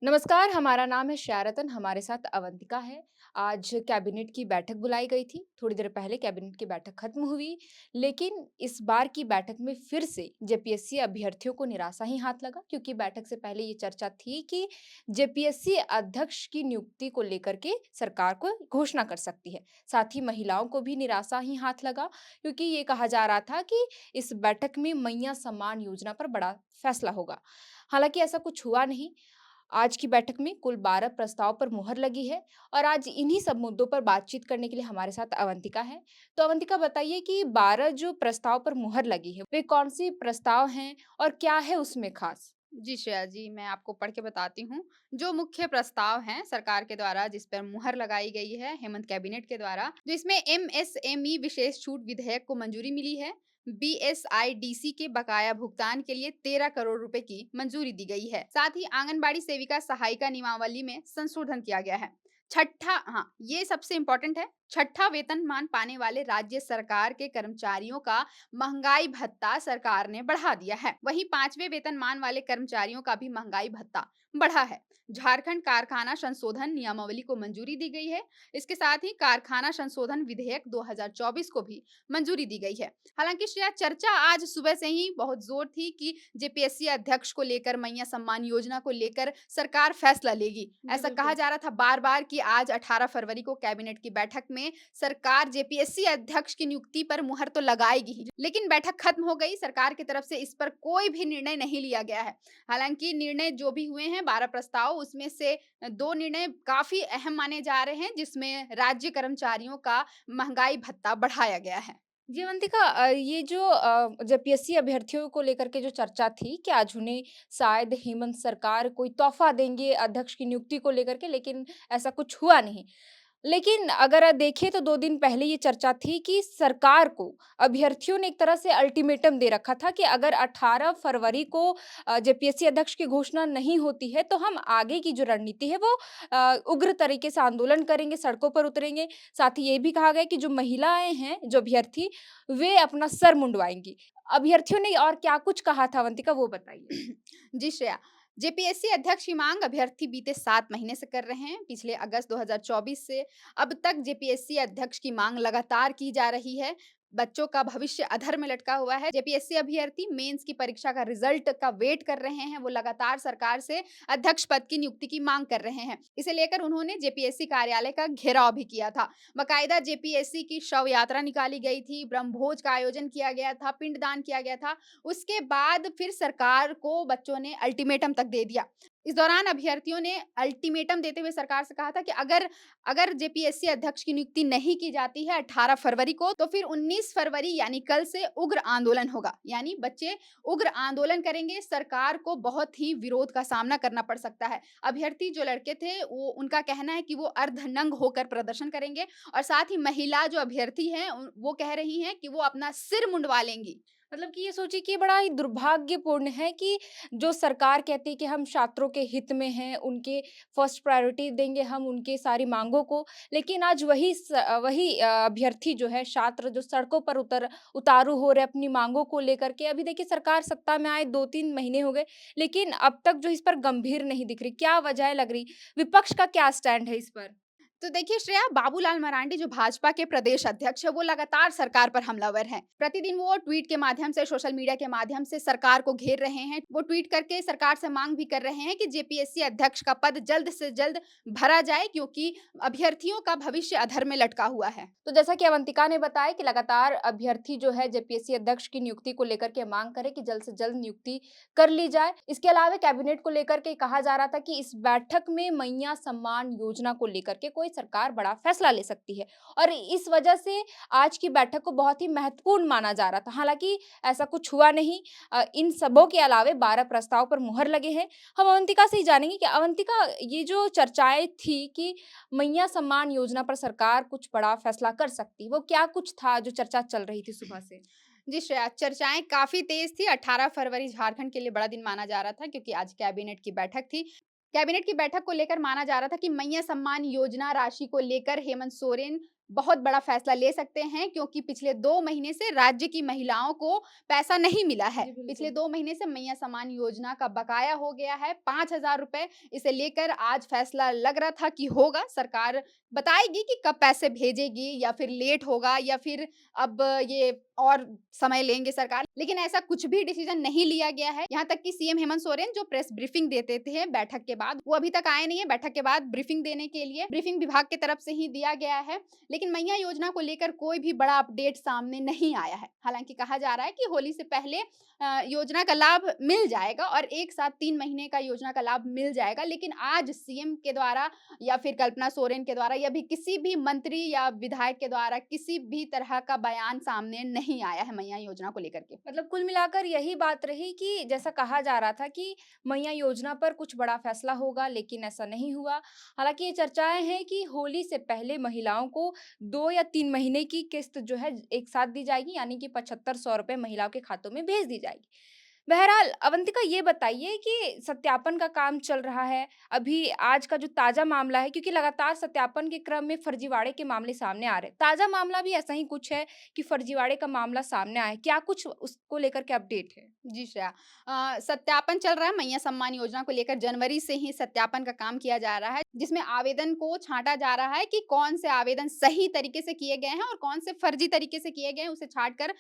नमस्कार, हमारा नाम है श्यारतन, हमारे साथ अवंतिका है। आज कैबिनेट की बैठक बुलाई गई थी, थोड़ी देर पहले कैबिनेट की बैठक खत्म हुई, लेकिन इस बार की बैठक में फिर से जेपीएससी अभ्यर्थियों को निराशा ही हाथ लगा क्योंकि बैठक से पहले ये चर्चा थी कि जेपीएससी अध्यक्ष की नियुक्ति को लेकर के सरकार को घोषणा कर सकती है। साथ ही महिलाओं को भी निराशा ही हाथ लगा क्योंकि ये कहा जा रहा था कि इस बैठक में मैया सम्मान योजना पर बड़ा फैसला होगा। हालाँकि ऐसा कुछ हुआ नहीं। आज की बैठक में कुल 12 प्रस्ताव पर मुहर लगी है और आज इन्हीं सब मुद्दों पर बातचीत करने के लिए हमारे साथ अवंतिका है। तो अवंतिका बताइए कि 12 जो प्रस्ताव पर मुहर लगी है, वे कौन-सी प्रस्ताव हैं और क्या है उसमें खास? जी श्रेया जी, मैं आपको पढ़ के बताती हूँ। जो मुख्य प्रस्ताव हैं सरकार के द्वारा जिस पर मुहर लगाई गई है हेमंत कैबिनेट के द्वारा, जो इसमें एमएसएमई विशेष छूट विधेयक को मंजूरी मिली है। बीएसआईडीसी के बकाया भुगतान के लिए 13 करोड़ रुपए की मंजूरी दी गई है। साथ ही आंगनबाड़ी सेविका सहायिका नियमावली में संशोधन किया गया है। छठा, हाँ, ये सबसे इम्पोर्टेंट है। छठा वेतनमान पाने वाले राज्य सरकार के कर्मचारियों का महंगाई भत्ता सरकार ने बढ़ा दिया है। वहीं 5वें वेतनमान वाले कर्मचारियों का भी महंगाई भत्ता बढ़ा है। झारखंड कारखाना संशोधन नियमावली को मंजूरी दी गई है। इसके साथ ही कारखाना संशोधन विधेयक 2024 को भी मंजूरी दी गई है। हालांकि श्रेया, चर्चा आज सुबह से ही बहुत जोर थी कि जेपीएससी अध्यक्ष को लेकर, मैया सम्मान योजना को लेकर सरकार फैसला लेगी। जी, ऐसा कहा बिल्कुल। जा रहा था बार बार कि आज 18 फरवरी को कैबिनेट की बैठक में सरकार जेपीएससी अध्यक्ष की नियुक्ति पर मुहर तो लगाएगी ही, लेकिन बैठक खत्म हो गई। सरकार की तरफ से इस पर कोई भी निर्णय नहीं लिया गया है। हालांकि निर्णय जो भी हुए हैं, 12 प्रस्ताव, उसमें से दो निर्णय काफी अहम माने जा रहे हैं, जिसमें राज्य कर्मचारियों का महंगाई भत्ता बढ़ाया गया है। जी, अवंतिका ये जो जेपीएससी अभ्यर्थियों को लेकर के जो चर्चा थी कि आज उन्हें शायद हेमंत सरकार कोई तोहफ़ा देंगे अध्यक्ष की नियुक्ति को लेकर के, लेकिन ऐसा कुछ हुआ नहीं। लेकिन अगर देखें तो 2 दिन पहले ये चर्चा थी कि सरकार को अभ्यर्थियों ने एक तरह से अल्टीमेटम दे रखा था कि अगर 18 फरवरी को जेपीएससी अध्यक्ष की घोषणा नहीं होती है, तो हम आगे की जो रणनीति है वो उग्र तरीके से आंदोलन करेंगे, सड़कों पर उतरेंगे। साथ ही ये भी कहा गया कि जो महिलाएँ हैं, जो अभ्यर्थी, वे अपना सर मुंडवाएँगी। अभ्यर्थियों ने और क्या कुछ कहा था अवंतिका वो बताइए? जी श्रेया, जेपीएससी अध्यक्ष की मांग अभ्यर्थी बीते 7 महीने से कर रहे हैं। पिछले अगस्त 2024 से अब तक जेपीएससी अध्यक्ष की मांग लगातार की जा रही है। बच्चों का भविष्य अधर में लटका हुआ है। जेपीएससी अभ्यर्थी मेंस की परीक्षा का रिजल्ट का वेट कर रहे हैं। वो लगातार सरकार से अध्यक्ष पद की नियुक्ति की मांग कर रहे हैं। इसे लेकर उन्होंने जेपीएससी कार्यालय का घेराव भी किया था। बाकायदा जेपीएससी की शव यात्रा निकाली गई थी, ब्रह्मभोज का आयोजन किया गया था, पिंडदान किया गया था। उसके बाद फिर सरकार को बच्चों ने अल्टीमेटम तक दे दिया। इस दौरान अभ्यर्थियों ने अल्टीमेटम देते हुए सरकार से कहा था कि अगर अगर जेपीएससी अध्यक्ष की नियुक्ति नहीं की जाती है 18 फरवरी को, तो फिर 19 फरवरी यानी कल से उग्र आंदोलन होगा। यानी बच्चे उग्र आंदोलन करेंगे, सरकार को बहुत ही विरोध का सामना करना पड़ सकता है। अभ्यर्थी जो लड़के थे, वो उनका कहना है कि वो अर्धनंग होकर प्रदर्शन करेंगे और साथ ही महिला जो अभ्यर्थी हैं, वो कह रही हैं कि वो अपना सिर मुंडवा लेंगी। मतलब कि ये सोचिए कि बड़ा ही दुर्भाग्यपूर्ण है कि जो सरकार कहती है कि हम छात्रों के हित में हैं, उनके फर्स्ट प्रायोरिटी देंगे हम उनके सारी माँगों को, लेकिन आज वही अभ्यर्थी जो है, छात्र जो सड़कों पर उतारू हो रहे हैं अपनी माँगों को लेकर के। अभी देखिए सरकार सत्ता में आए 2-3 महीने हो गए, लेकिन अब तक जो इस पर गंभीर नहीं दिख रही। क्या वजह लग रही? विपक्ष का क्या स्टैंड है इस पर? तो देखिए श्रेया, बाबूलाल मरांडी जो भाजपा के प्रदेश अध्यक्ष है, वो लगातार सरकार पर हमलावर हैं। प्रतिदिन वो ट्वीट के माध्यम से, सोशल मीडिया के माध्यम से सरकार को घेर रहे हैं। वो ट्वीट करके सरकार से मांग भी कर रहे हैं कि जेपीएससी अध्यक्ष का पद जल्द से जल्द भरा जाए, क्योंकि अभ्यर्थियों का भविष्य अधर में लटका हुआ है। तो जैसा कि अवंतिका ने बताया कि लगातार अभ्यर्थी जो है जेपीएससी अध्यक्ष की नियुक्ति को लेकर के मांग करे कि जल्द से जल्द नियुक्ति कर ली जाए। इसके अलावा कैबिनेट को लेकर के कहा जा रहा था कि इस बैठक में मैया सम्मान योजना को लेकर के कोई सरकार बड़ा फैसला ले सकती है और इस वजह से आज की बैठक को बहुत ही महत्वपूर्ण माना जा रहा था। हालांकि ऐसा कुछ हुआ नहीं। इन सबों के अलावे 12 प्रस्ताव पर मुहर लगे हैं। हम अवंतिका से ही जानेंगे कि अवंतिका, ये जो चर्चाएं थी कि मैया सम्मान योजना पर सरकार कुछ बड़ा फैसला कर सकती। वो क्या कुछ था जो चर्चा चल रही थी सुबह से? जी श्रेया, चर्चाएं काफी तेज थी। 18 फरवरी झारखंड के लिए बड़ा दिन माना जा रहा था, क्योंकि आज कैबिनेट की बैठक थी। कैबिनेट की बैठक को लेकर माना जा रहा था कि मैया सम्मान योजना राशि को लेकर हेमंत सोरेन बहुत बड़ा फैसला ले सकते हैं क्योंकि पिछले 2 महीने से राज्य की महिलाओं को पैसा नहीं मिला है। जी, पिछले बिल्कुल। 2 महीने से मैया सम्मान योजना का बकाया हो गया है 5,000 रुपए। इसे लेकर आज फैसला लग रहा था कि होगा, सरकार बताएगी कि कब पैसे भेजेगी या फिर लेट होगा या फिर अब ये और समय लेंगे सरकार। लेकिन ऐसा कुछ भी डिसीज़न नहीं लिया गया है। यहाँ तक कि सीएम हेमंत सोरेन जो प्रेस ब्रीफिंग देते थे बैठक के बाद, वो अभी तक आए नहीं है बैठक के बाद ब्रीफिंग देने के लिए। ब्रीफिंग विभाग की तरफ से ही दिया गया है। लेकिन मैया योजना को लेकर कोई भी बड़ा अपडेट सामने नहीं आया है। हालाँकि कहा जा रहा है कि होली से पहले योजना का लाभ मिल जाएगा और एक साथ 3 महीने का योजना का लाभ मिल जाएगा। लेकिन आज सीएम के द्वारा या फिर कल्पना सोरेन के द्वारा या भी किसी भी मंत्री या विधायक के द्वारा किसी भी तरह का बयान सामने नहीं आया है मैया योजना को लेकर के। मतलब कुल मिलाकर यही बात रही कि जैसा कहा जा रहा था कि मैया योजना पर कुछ बड़ा फैसला होगा, लेकिन ऐसा नहीं हुआ। हालाँकि ये चर्चाएँ हैं कि होली से पहले महिलाओं को 2 या 3 महीने की किस्त जो है एक साथ दी जाएगी, यानी कि 7500 रुपए महिलाओं के खातों में भेज दी जाएगी। बहरहाल अवंतिका ये बताइए कि सत्यापन का काम चल रहा है, अभी आज का जो ताज़ा मामला है क्योंकि लगातार सत्यापन के क्रम में फर्जीवाड़े के मामले सामने आ रहे हैं। ताज़ा मामला भी ऐसा ही कुछ है कि फर्जीवाड़े का मामला सामने आया है, क्या कुछ उसको लेकर के अपडेट है? जी श्रेया। सत्यापन चल रहा है मैया सम्मान योजना को लेकर जनवरी से ही सत्यापन का काम किया जा रहा है, जिसमें आवेदन को छाँटा जा रहा है कि कौन से आवेदन सही तरीके से किए गए हैं और कौन से फर्जी तरीके से किए गए हैं, उसे छाँट कर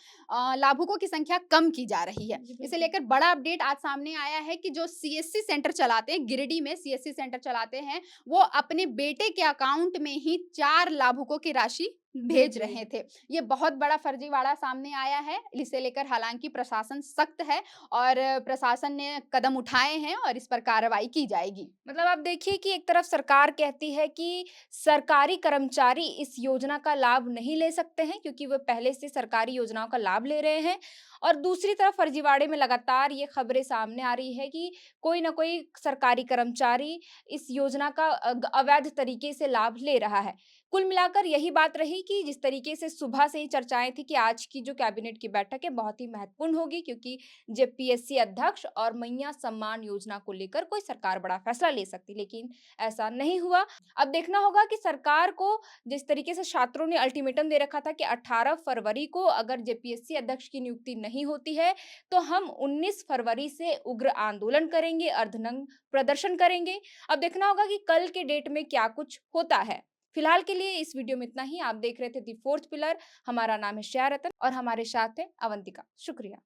लाभुकों की संख्या कम की जा रही है। जी, इसे बिल्कुल। लेकर बड़ा अपडेट आज सामने आया है कि जो सीएससी सेंटर चलाते हैं, गिरिडीह में सीएससी सेंटर चलाते हैं, वो अपने बेटे के अकाउंट में ही 4 लाभुकों की राशि भेज भेज रही रहे है। थे। ये बहुत बड़ा फर्जीवाड़ा सामने आया है। इसे लेकर हालाँकि प्रशासन सख्त है और प्रशासन ने कदम उठाए हैं और इस पर कार्रवाई की जाएगी। मतलब आप देखिए कि एक तरफ सरकार कहती है कि सरकारी कर्मचारी इस योजना का लाभ नहीं ले सकते हैं क्योंकि वो पहले से सरकारी योजनाओं का लाभ ले रहे हैं और दूसरी तरफ फर्जीवाड़े में लगातार ये खबरें सामने आ रही है कि कोई ना कोई सरकारी कर्मचारी इस योजना का अवैध तरीके से लाभ ले रहा है। कुल मिलाकर यही बात रही कि जिस तरीके से सुबह से ही चर्चाएं थी कि आज की जो कैबिनेट की बैठक है बहुत ही महत्वपूर्ण होगी क्योंकि जेपीएससी अध्यक्ष और मैया सम्मान योजना को लेकर कोई सरकार बड़ा फैसला ले सकती, लेकिन ऐसा नहीं हुआ। अब देखना होगा कि सरकार को जिस तरीके से छात्रों ने अल्टीमेटम दे रखा था कि 18 फरवरी को अगर जेपीएससी अध्यक्ष की नियुक्ति नहीं होती है, तो हम 19 फरवरी से उग्र आंदोलन करेंगे, अर्धनग्न प्रदर्शन करेंगे। अब देखना होगा कि कल के डेट में क्या कुछ होता है। फिलहाल के लिए इस वीडियो में इतना ही। आप देख रहे थे दी फोर्थ पिलर। हमारा नाम है श्रेया रतन और हमारे साथ है अवंतिका। शुक्रिया।